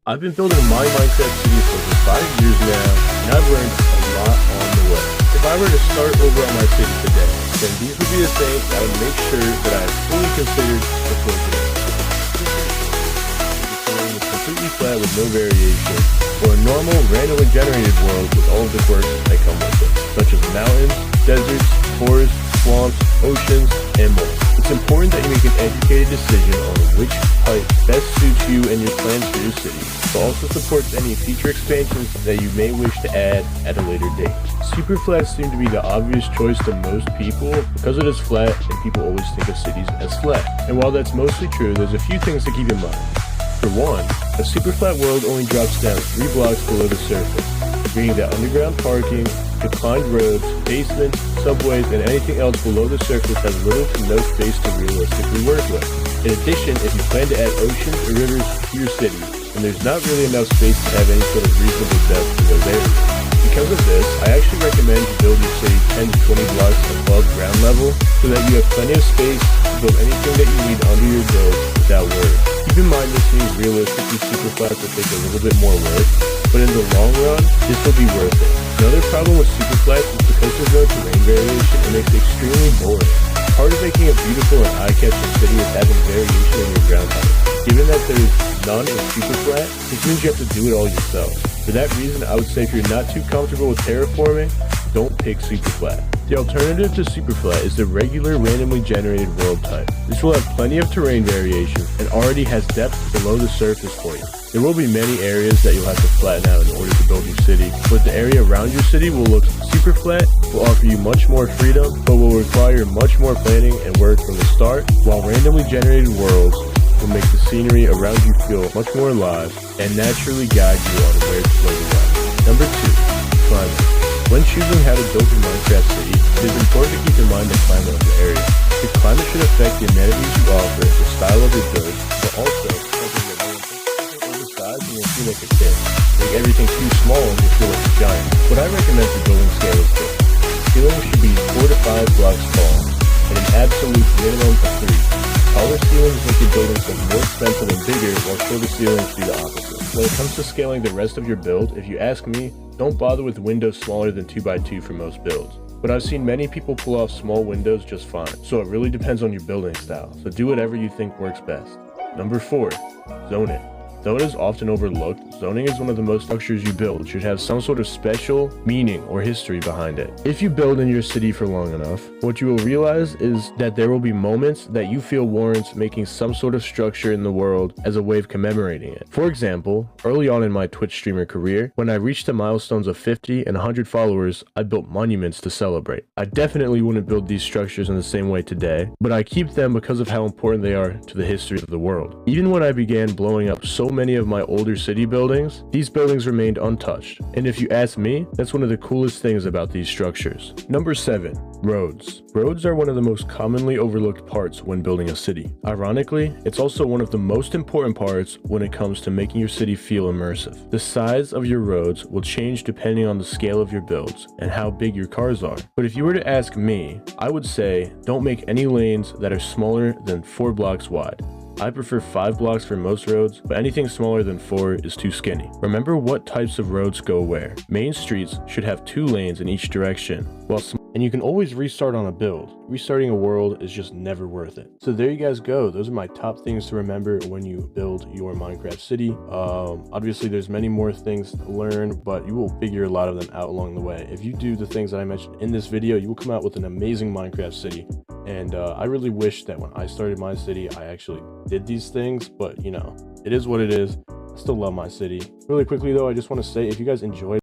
I've been building my Minecraft city for over 5 years now, and I've learned a lot on the way. If I were to start over on my city today, then these would be the things I would make sure that I have fully considered before today. It's completely flat with no variation, or a normal, randomly generated world with all of the quirks that come with it, such as mountains, deserts, forests, swamps, oceans, and more. It's important that you make an educated decision on which type best suits you and your plans for your city, but also supports any future expansions that you may wish to add at a later date. Super flats seem to be the obvious choice to most people because it is flat and people always think of cities as flat. And while that's mostly true, there's a few things to keep in mind. For one, a super flat world only drops down 3 blocks below the surface, meaning that underground parking, declined roads, basements, subways, and anything else below the surface has little to no space to realistically work with. In addition, if you plan to add oceans or rivers to your city, then there's not really enough space to have any sort of reasonable depth in those areas. Because of this, I actually recommend you build your city 10 to 20 blocks above ground level so that you have plenty of space to build anything that you need under your build without worry. Keep in mind this means realistically super flats will take a little bit more work, but in the long run, this will be worth it. Another problem with super flats is because there's no terrain variation, it makes it extremely boring. Part of making a beautiful and eye-catching city is having variation in your ground height. Given that there's none in super flat, this means you have to do it all yourself. For that reason, I would say if you're not too comfortable with terraforming, don't pick super flat. The alternative to super flat is the regular randomly generated world type. This will have plenty of terrain variation and already has depth below the surface for you. There will be many areas that you'll have to flatten out in order to build your city, but the area around your city will look super flat, will offer you much more freedom, but will require much more planning and work from the start, while randomly generated worlds will make the scenery around you feel much more alive and naturally guide you on where to build your life. Number 2, climate. When choosing how to build your Minecraft city, it is important to keep in mind the climate of the area. The climate should affect the amenities you offer, the style of your build, but also oversized and you'll feel like a kid. Make everything too small and you'll feel like a giant. What I recommend for building scale is this. Ceilings should be 4 to 5 blocks tall, and an absolute minimum of 3. Taller ceilings make your buildings look more expensive and bigger, while shorter ceilings do the opposite. When it comes to scaling the rest of your build, if you ask me, don't bother with windows smaller than 2x2 for most builds. But I've seen many people pull off small windows just fine, so it really depends on your building style, so do whatever you think works best. Number 4, zoning. Though it is often overlooked, zoning is one of the most structures you build should have some sort of special meaning or history behind it. If you build in your city for long enough, what you will realize is that there will be moments that you feel warrants making some sort of structure in the world as a way of commemorating it. For example, early on in my Twitch streamer career, when I reached the milestones of 50 and 100 followers, I built monuments to celebrate. I definitely wouldn't build these structures in the same way today, but I keep them because of how important they are to the history of the world. Even when I began blowing up so many of my older city buildings, these buildings remained untouched. And if you ask me, that's one of the coolest things about these structures. Number 7, roads. Roads are one of the most commonly overlooked parts when building a city. Ironically, it's also one of the most important parts when it comes to making your city feel immersive. The size of your roads will change depending on the scale of your builds and how big your cars are. But if you were to ask me, I would say don't make any lanes that are smaller than 4 blocks wide. I prefer 5 blocks for most roads, but anything smaller than 4 is too skinny. Remember what types of roads go where. Main streets should have 2 lanes in each direction, and you can always restart on a build. Restarting a world is just never worth it. So there you guys go. Those are my top things to remember when you build your Minecraft city. Obviously there's many more things to learn, but you will figure a lot of them out along the way. If you do the things that I mentioned in this video, you will come out with an amazing Minecraft city. And I really wish that when I started my city, I actually did these things, but you know, it is what it is. I still love my city. Really quickly though, I just want to say if you guys enjoyed